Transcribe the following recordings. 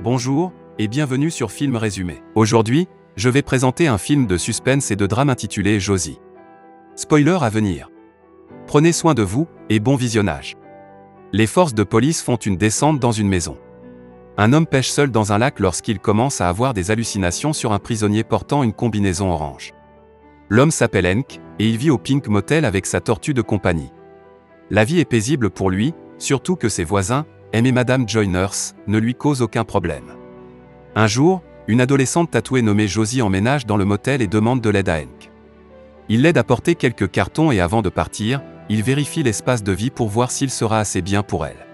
Bonjour, et bienvenue sur Film Résumé. Aujourd'hui, je vais présenter un film de suspense et de drame intitulé Josie. Spoiler à venir. Prenez soin de vous, et bon visionnage. Les forces de police font une descente dans une maison. Un homme pêche seul dans un lac lorsqu'il commence à avoir des hallucinations sur un prisonnier portant une combinaison orange. L'homme s'appelle Hank, et il vit au Pink Motel avec sa tortue de compagnie. La vie est paisible pour lui, surtout que ses voisins, M et Madame Joyner, ne lui causent aucun problème. Un jour, une adolescente tatouée nommée Josie emménage dans le motel et demande de l'aide à Hank. Il l'aide à porter quelques cartons et avant de partir, il vérifie l'espace de vie pour voir s'il sera assez bien pour elle.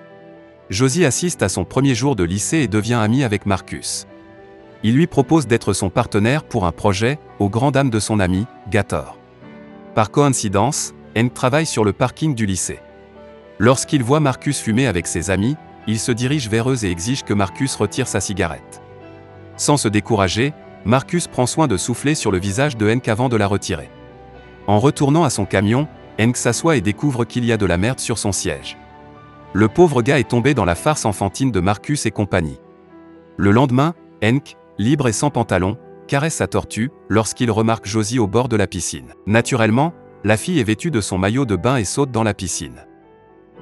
Josie assiste à son premier jour de lycée et devient amie avec Marcus. Il lui propose d'être son partenaire pour un projet, aux grandes dames de son ami, Gator. Par coïncidence, Hank travaille sur le parking du lycée. Lorsqu'il voit Marcus fumer avec ses amis, il se dirige vers eux et exige que Marcus retire sa cigarette. Sans se décourager, Marcus prend soin de souffler sur le visage de Hank avant de la retirer. En retournant à son camion, Hank s'assoit et découvre qu'il y a de la merde sur son siège. Le pauvre gars est tombé dans la farce enfantine de Marcus et compagnie. Le lendemain, Hank, libre et sans pantalon, caresse sa tortue lorsqu'il remarque Josie au bord de la piscine. Naturellement, la fille est vêtue de son maillot de bain et saute dans la piscine.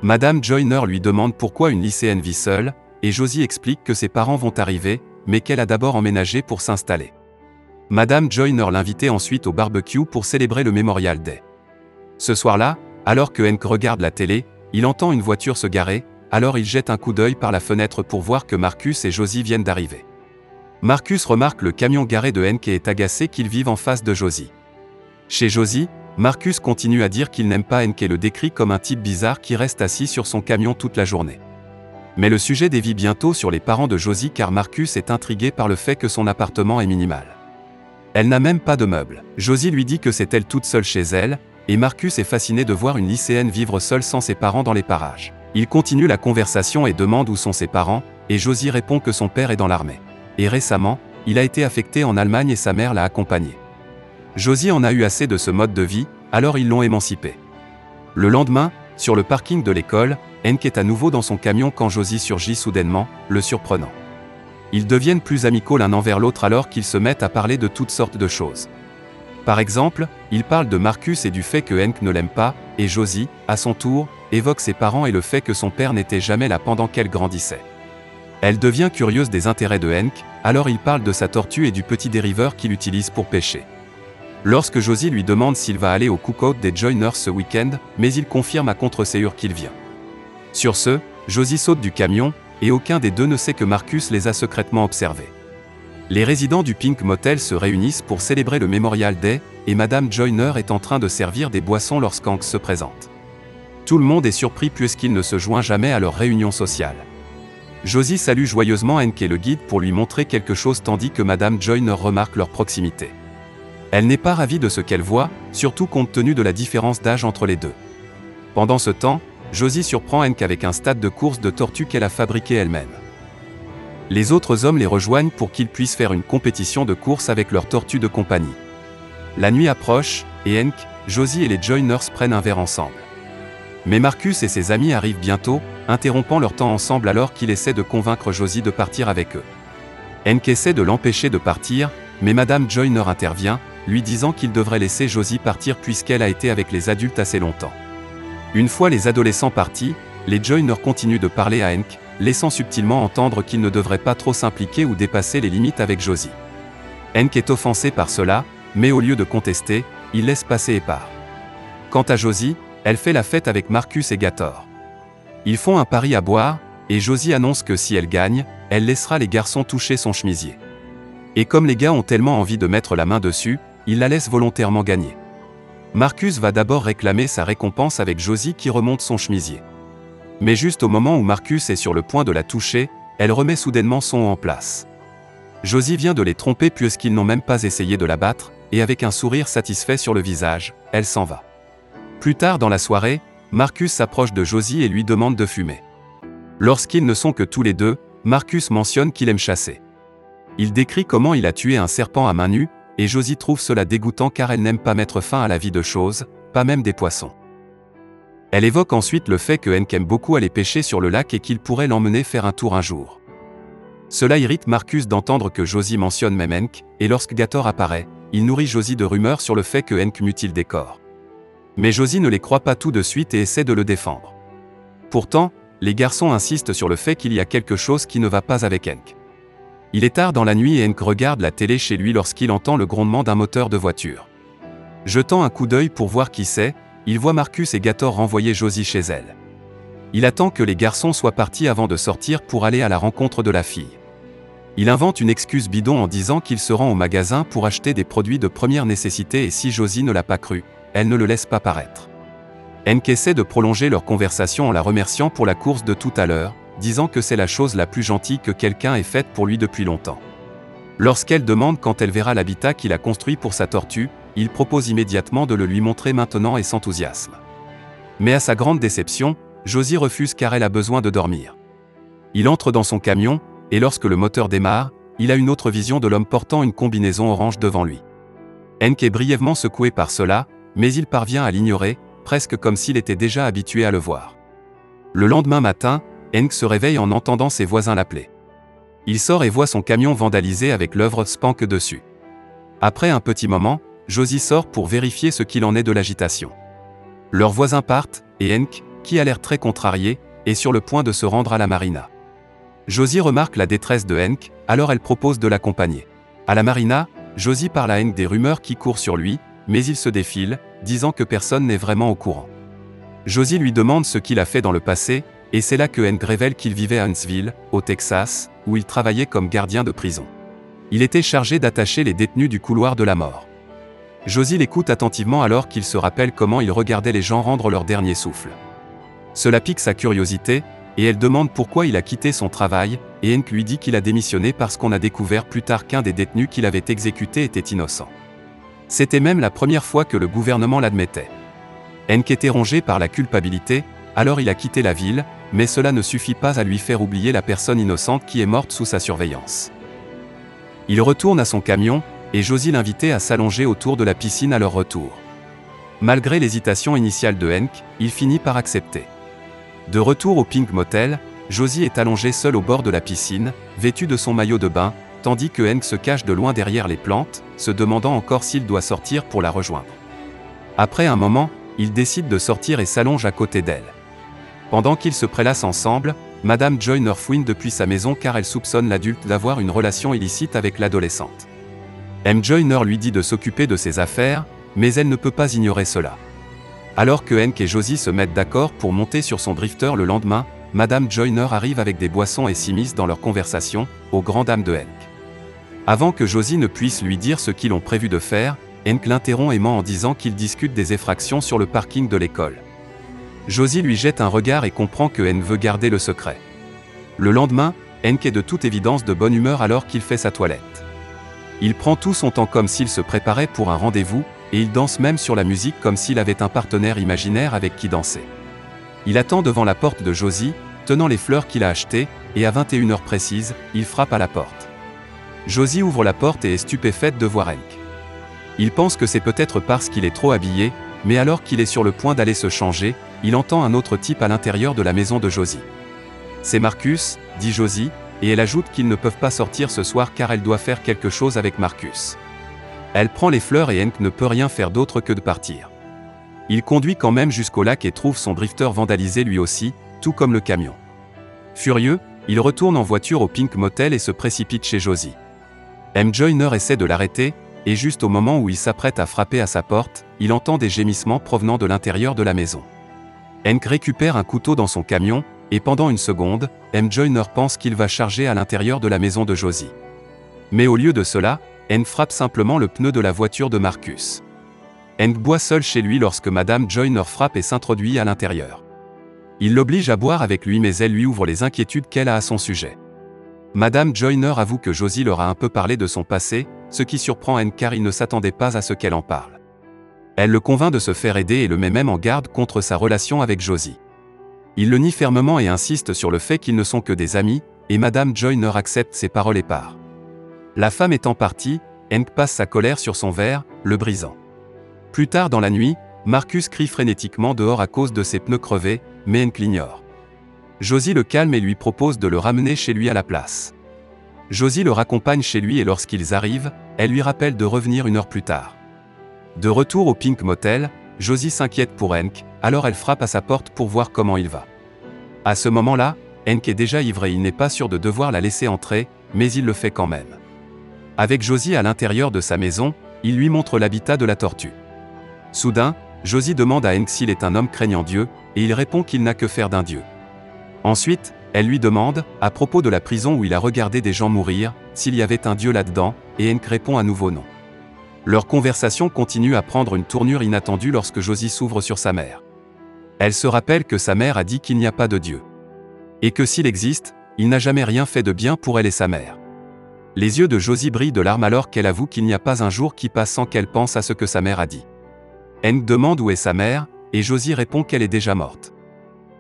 Madame Joyner lui demande pourquoi une lycéenne vit seule, et Josie explique que ses parents vont arriver, mais qu'elle a d'abord emménagé pour s'installer. Madame Joyner l'invitait ensuite au barbecue pour célébrer le Memorial Day. Ce soir-là, alors que Hank regarde la télé, il entend une voiture se garer, alors il jette un coup d'œil par la fenêtre pour voir que Marcus et Josie viennent d'arriver. Marcus remarque le camion garé de Hank et est agacé qu'ils vivent en face de Josie. Chez Josie, Marcus continue à dire qu'il n'aime pas Hank et le décrit comme un type bizarre qui reste assis sur son camion toute la journée. Mais le sujet dévie bientôt sur les parents de Josie car Marcus est intrigué par le fait que son appartement est minimal. Elle n'a même pas de meubles. Josie lui dit que c'est elle toute seule chez elle, et Marcus est fasciné de voir une lycéenne vivre seule sans ses parents dans les parages. Il continue la conversation et demande où sont ses parents, et Josie répond que son père est dans l'armée. Et récemment, il a été affecté en Allemagne et sa mère l'a accompagné. Josie en a eu assez de ce mode de vie, alors ils l'ont émancipé. Le lendemain, sur le parking de l'école, Hank est à nouveau dans son camion quand Josie surgit soudainement, le surprenant. Ils deviennent plus amicaux l'un envers l'autre alors qu'ils se mettent à parler de toutes sortes de choses. Par exemple, ils parlent de Marcus et du fait que Hank ne l'aime pas, et Josie, à son tour, évoque ses parents et le fait que son père n'était jamais là pendant qu'elle grandissait. Elle devient curieuse des intérêts de Hank, alors il parle de sa tortue et du petit dériveur qu'il utilise pour pêcher. Lorsque Josie lui demande s'il va aller au cookout des Joyners ce week-end, mais il confirme à contre-séure qu'il vient. Sur ce, Josie saute du camion, et aucun des deux ne sait que Marcus les a secrètement observés. Les résidents du Pink Motel se réunissent pour célébrer le Memorial Day, et Madame Joyner est en train de servir des boissons lorsqu'Hank se présente. Tout le monde est surpris puisqu'il ne se joint jamais à leur réunion sociale. Josie salue joyeusement Hank et le guide pour lui montrer quelque chose tandis que Madame Joyner remarque leur proximité. Elle n'est pas ravie de ce qu'elle voit, surtout compte tenu de la différence d'âge entre les deux. Pendant ce temps, Josie surprend Hank avec un stade de course de tortues qu'elle a fabriqué elle-même. Les autres hommes les rejoignent pour qu'ils puissent faire une compétition de course avec leurs tortues de compagnie. La nuit approche, et Hank, Josie et les Joyners prennent un verre ensemble. Mais Marcus et ses amis arrivent bientôt, interrompant leur temps ensemble alors qu'il essaie de convaincre Josie de partir avec eux. Hank essaie de l'empêcher de partir, mais Madame Joyner intervient, lui disant qu'il devrait laisser Josie partir puisqu'elle a été avec les adultes assez longtemps. Une fois les adolescents partis, les Joyner continuent de parler à Hank, laissant subtilement entendre qu'il ne devrait pas trop s'impliquer ou dépasser les limites avec Josie. Hank est offensé par cela, mais au lieu de contester, il laisse passer et part. Quant à Josie, elle fait la fête avec Marcus et Gator. Ils font un pari à boire, et Josie annonce que si elle gagne, elle laissera les garçons toucher son chemisier. Et comme les gars ont tellement envie de mettre la main dessus, ils la laissent volontairement gagner. Marcus va d'abord réclamer sa récompense avec Josie qui remonte son chemisier. Mais juste au moment où Marcus est sur le point de la toucher, elle remet soudainement son haut en place. Josie vient de les tromper puisqu'ils n'ont même pas essayé de la battre, et avec un sourire satisfait sur le visage, elle s'en va. Plus tard dans la soirée, Marcus s'approche de Josie et lui demande de fumer. Lorsqu'ils ne sont que tous les deux, Marcus mentionne qu'il aime chasser. Il décrit comment il a tué un serpent à main nue, et Josie trouve cela dégoûtant car elle n'aime pas mettre fin à la vie de choses, pas même des poissons. Elle évoque ensuite le fait que Hank aime beaucoup aller pêcher sur le lac et qu'il pourrait l'emmener faire un tour un jour. Cela irrite Marcus d'entendre que Josie mentionne même Hank, et lorsque Gator apparaît, il nourrit Josie de rumeurs sur le fait que Hank mutile des corps. Mais Josie ne les croit pas tout de suite et essaie de le défendre. Pourtant, les garçons insistent sur le fait qu'il y a quelque chose qui ne va pas avec Hank. Il est tard dans la nuit et Hank regarde la télé chez lui lorsqu'il entend le grondement d'un moteur de voiture. Jetant un coup d'œil pour voir qui c'est, il voit Marcus et Gator renvoyer Josie chez elle. Il attend que les garçons soient partis avant de sortir pour aller à la rencontre de la fille. Il invente une excuse bidon en disant qu'il se rend au magasin pour acheter des produits de première nécessité et si Josie ne l'a pas cru, elle ne le laisse pas paraître. Hank essaie de prolonger leur conversation en la remerciant pour la course de tout à l'heure, disant que c'est la chose la plus gentille que quelqu'un ait faite pour lui depuis longtemps. Lorsqu'elle demande quand elle verra l'habitat qu'il a construit pour sa tortue, il propose immédiatement de le lui montrer maintenant et s'enthousiasme. Mais à sa grande déception, Josie refuse car elle a besoin de dormir. Il entre dans son camion, et lorsque le moteur démarre, il a une autre vision de l'homme portant une combinaison orange devant lui. Hank est brièvement secoué par cela, mais il parvient à l'ignorer, presque comme s'il était déjà habitué à le voir. Le lendemain matin, Hank se réveille en entendant ses voisins l'appeler. Il sort et voit son camion vandalisé avec l'œuvre Spank dessus. Après un petit moment, Josie sort pour vérifier ce qu'il en est de l'agitation. Leurs voisins partent, et Hank, qui a l'air très contrarié, est sur le point de se rendre à la marina. Josie remarque la détresse de Hank, alors elle propose de l'accompagner. À la marina, Josie parle à Hank des rumeurs qui courent sur lui, mais il se défile, disant que personne n'est vraiment au courant. Josie lui demande ce qu'il a fait dans le passé, et c'est là que Hank révèle qu'il vivait à Huntsville, au Texas, où il travaillait comme gardien de prison. Il était chargé d'attacher les détenus du couloir de la mort. Josie l'écoute attentivement alors qu'il se rappelle comment il regardait les gens rendre leur dernier souffle. Cela pique sa curiosité, et elle demande pourquoi il a quitté son travail, et Hank lui dit qu'il a démissionné parce qu'on a découvert plus tard qu'un des détenus qu'il avait exécuté était innocent. C'était même la première fois que le gouvernement l'admettait. Hank était rongé par la culpabilité, alors il a quitté la ville, mais cela ne suffit pas à lui faire oublier la personne innocente qui est morte sous sa surveillance. Il retourne à son camion, et Josie l'invitait à s'allonger autour de la piscine à leur retour. Malgré l'hésitation initiale de Hank, il finit par accepter. De retour au Pink Motel, Josie est allongée seule au bord de la piscine, vêtue de son maillot de bain, tandis que Hank se cache de loin derrière les plantes, se demandant encore s'il doit sortir pour la rejoindre. Après un moment, il décide de sortir et s'allonge à côté d'elle. Pendant qu'ils se prélassent ensemble, Madame Joyner fouine depuis sa maison car elle soupçonne l'adulte d'avoir une relation illicite avec l'adolescente. M. Joyner lui dit de s'occuper de ses affaires, mais elle ne peut pas ignorer cela. Alors que Hank et Josie se mettent d'accord pour monter sur son drifter le lendemain, Madame Joyner arrive avec des boissons et s'immisce dans leur conversation, aux grandes dames de Hank. Avant que Josie ne puisse lui dire ce qu'ils ont prévu de faire, Hank l'interrompt aimant en disant qu'ils discutent des effractions sur le parking de l'école. Josie lui jette un regard et comprend que Hank veut garder le secret. Le lendemain, Hank est de toute évidence de bonne humeur alors qu'il fait sa toilette. Il prend tout son temps comme s'il se préparait pour un rendez-vous, et il danse même sur la musique comme s'il avait un partenaire imaginaire avec qui danser. Il attend devant la porte de Josie, tenant les fleurs qu'il a achetées, et à 21h précise, il frappe à la porte. Josie ouvre la porte et est stupéfaite de voir Hank. Il pense que c'est peut-être parce qu'il est trop habillé, mais alors qu'il est sur le point d'aller se changer, il entend un autre type à l'intérieur de la maison de Josie. « C'est Marcus », dit Josie, et elle ajoute qu'ils ne peuvent pas sortir ce soir car elle doit faire quelque chose avec Marcus. Elle prend les fleurs et Hank ne peut rien faire d'autre que de partir. Il conduit quand même jusqu'au lac et trouve son drifter vandalisé lui aussi, tout comme le camion. Furieux, il retourne en voiture au Pink Motel et se précipite chez Josie. M. Joyner essaie de l'arrêter, et juste au moment où il s'apprête à frapper à sa porte, il entend des gémissements provenant de l'intérieur de la maison. Hank récupère un couteau dans son camion, et pendant une seconde, M. Joyner pense qu'il va charger à l'intérieur de la maison de Josie. Mais au lieu de cela, Hank frappe simplement le pneu de la voiture de Marcus. Hank boit seul chez lui lorsque Madame Joyner frappe et s'introduit à l'intérieur. Il l'oblige à boire avec lui mais elle lui ouvre les inquiétudes qu'elle a à son sujet. Madame Joyner avoue que Josie leur a un peu parlé de son passé, ce qui surprend Hank car il ne s'attendait pas à ce qu'elle en parle. Elle le convainc de se faire aider et le met même en garde contre sa relation avec Josie. Il le nie fermement et insiste sur le fait qu'ils ne sont que des amis, et Madame Joyner accepte ses paroles et part. La femme étant partie, Hank passe sa colère sur son verre, le brisant. Plus tard dans la nuit, Marcus crie frénétiquement dehors à cause de ses pneus crevés, mais Hank l'ignore. Josie le calme et lui propose de le ramener chez lui à la place. Josie le raccompagne chez lui et lorsqu'ils arrivent, elle lui rappelle de revenir 1 heure plus tard. De retour au Pink Motel, Josie s'inquiète pour Hank, alors elle frappe à sa porte pour voir comment il va. À ce moment-là, Hank est déjà ivre et il n'est pas sûr de devoir la laisser entrer, mais il le fait quand même. Avec Josie à l'intérieur de sa maison, il lui montre l'habitat de la tortue. Soudain, Josie demande à Hank s'il est un homme craignant Dieu, et il répond qu'il n'a que faire d'un Dieu. Ensuite, elle lui demande, à propos de la prison où il a regardé des gens mourir, s'il y avait un Dieu là-dedans, et Hank répond à nouveau non. Leur conversation continue à prendre une tournure inattendue lorsque Josie s'ouvre sur sa mère. Elle se rappelle que sa mère a dit qu'il n'y a pas de Dieu. Et que s'il existe, il n'a jamais rien fait de bien pour elle et sa mère. Les yeux de Josie brillent de larmes alors qu'elle avoue qu'il n'y a pas un jour qui passe sans qu'elle pense à ce que sa mère a dit. Hank demande où est sa mère, et Josie répond qu'elle est déjà morte.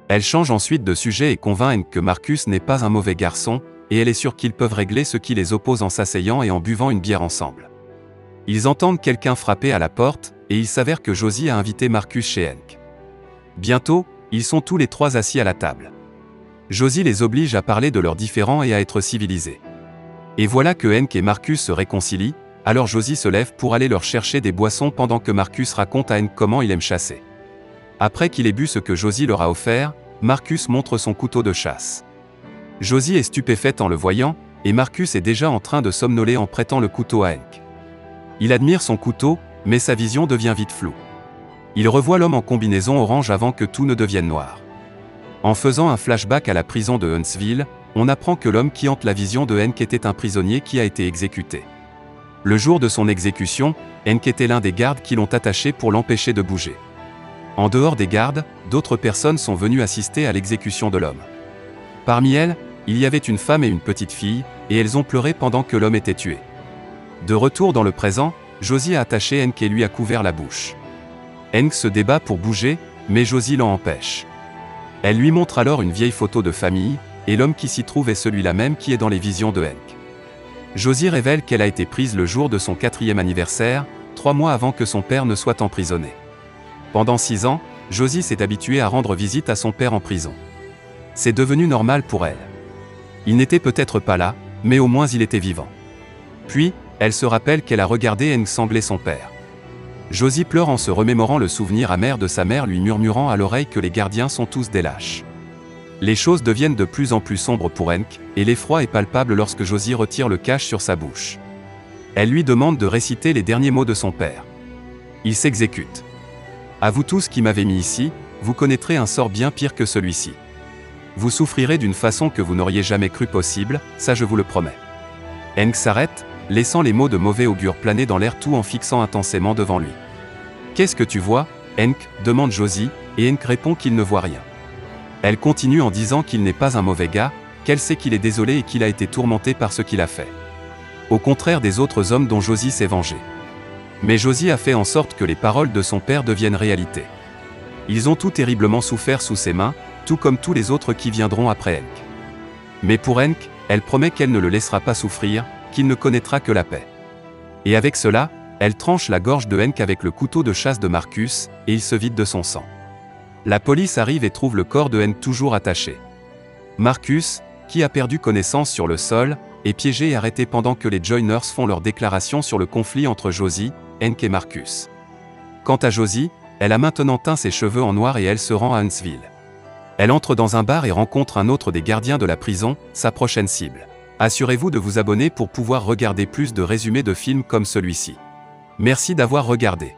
Elle change ensuite de sujet et convainc Hank que Marcus n'est pas un mauvais garçon, et elle est sûre qu'ils peuvent régler ce qui les oppose en s'asseyant et en buvant une bière ensemble. Ils entendent quelqu'un frapper à la porte, et il s'avère que Josie a invité Marcus chez Hank. Bientôt, ils sont tous les trois assis à la table. Josie les oblige à parler de leurs différends et à être civilisés. Et voilà que Hank et Marcus se réconcilient, alors Josie se lève pour aller leur chercher des boissons pendant que Marcus raconte à Hank comment il aime chasser. Après qu'il ait bu ce que Josie leur a offert, Marcus montre son couteau de chasse. Josie est stupéfaite en le voyant, et Marcus est déjà en train de somnoler en prêtant le couteau à Hank. Il admire son couteau, mais sa vision devient vite floue. Il revoit l'homme en combinaison orange avant que tout ne devienne noir. En faisant un flashback à la prison de Huntsville, on apprend que l'homme qui hante la vision de Hank était un prisonnier qui a été exécuté. Le jour de son exécution, Hank était l'un des gardes qui l'ont attaché pour l'empêcher de bouger. En dehors des gardes, d'autres personnes sont venues assister à l'exécution de l'homme. Parmi elles, il y avait une femme et une petite fille, et elles ont pleuré pendant que l'homme était tué. De retour dans le présent, Josie a attaché Hank et lui a couvert la bouche. Hank se débat pour bouger, mais Josie l'en empêche. Elle lui montre alors une vieille photo de famille, et l'homme qui s'y trouve est celui-là même qui est dans les visions de Hank. Josie révèle qu'elle a été prise le jour de son 4e anniversaire, 3 mois avant que son père ne soit emprisonné. Pendant 6 ans, Josie s'est habituée à rendre visite à son père en prison. C'est devenu normal pour elle. Il n'était peut-être pas là, mais au moins il était vivant. Puis, elle se rappelle qu'elle a regardé Hank sangler son père. Josie pleure en se remémorant le souvenir amer de sa mère lui murmurant à l'oreille que les gardiens sont tous des lâches. Les choses deviennent de plus en plus sombres pour Hank, et l'effroi est palpable lorsque Josie retire le cache sur sa bouche. Elle lui demande de réciter les derniers mots de son père. Il s'exécute. À vous tous qui m'avez mis ici, vous connaîtrez un sort bien pire que celui-ci. Vous souffrirez d'une façon que vous n'auriez jamais cru possible, ça je vous le promets. Hank s'arrête, laissant les mots de mauvais augure planer dans l'air tout en fixant intensément devant lui. « Qu'est-ce que tu vois, Hank ?» demande Josie, et Hank répond qu'il ne voit rien. Elle continue en disant qu'il n'est pas un mauvais gars, qu'elle sait qu'il est désolé et qu'il a été tourmenté par ce qu'il a fait. Au contraire des autres hommes dont Josie s'est vengée. Mais Josie a fait en sorte que les paroles de son père deviennent réalité. Ils ont tout terriblement souffert sous ses mains, tout comme tous les autres qui viendront après Hank. Mais pour Hank, elle promet qu'elle ne le laissera pas souffrir, qu'il ne connaîtra que la paix. Et avec cela, elle tranche la gorge de Hank avec le couteau de chasse de Marcus, et il se vide de son sang. La police arrive et trouve le corps de Hank toujours attaché. Marcus, qui a perdu connaissance sur le sol, est piégé et arrêté pendant que les Joiners font leur déclaration sur le conflit entre Josie, Hank et Marcus. Quant à Josie, elle a maintenant teint ses cheveux en noir et elle se rend à Huntsville. Elle entre dans un bar et rencontre un autre des gardiens de la prison, sa prochaine cible. Assurez-vous de vous abonner pour pouvoir regarder plus de résumés de films comme celui-ci. Merci d'avoir regardé.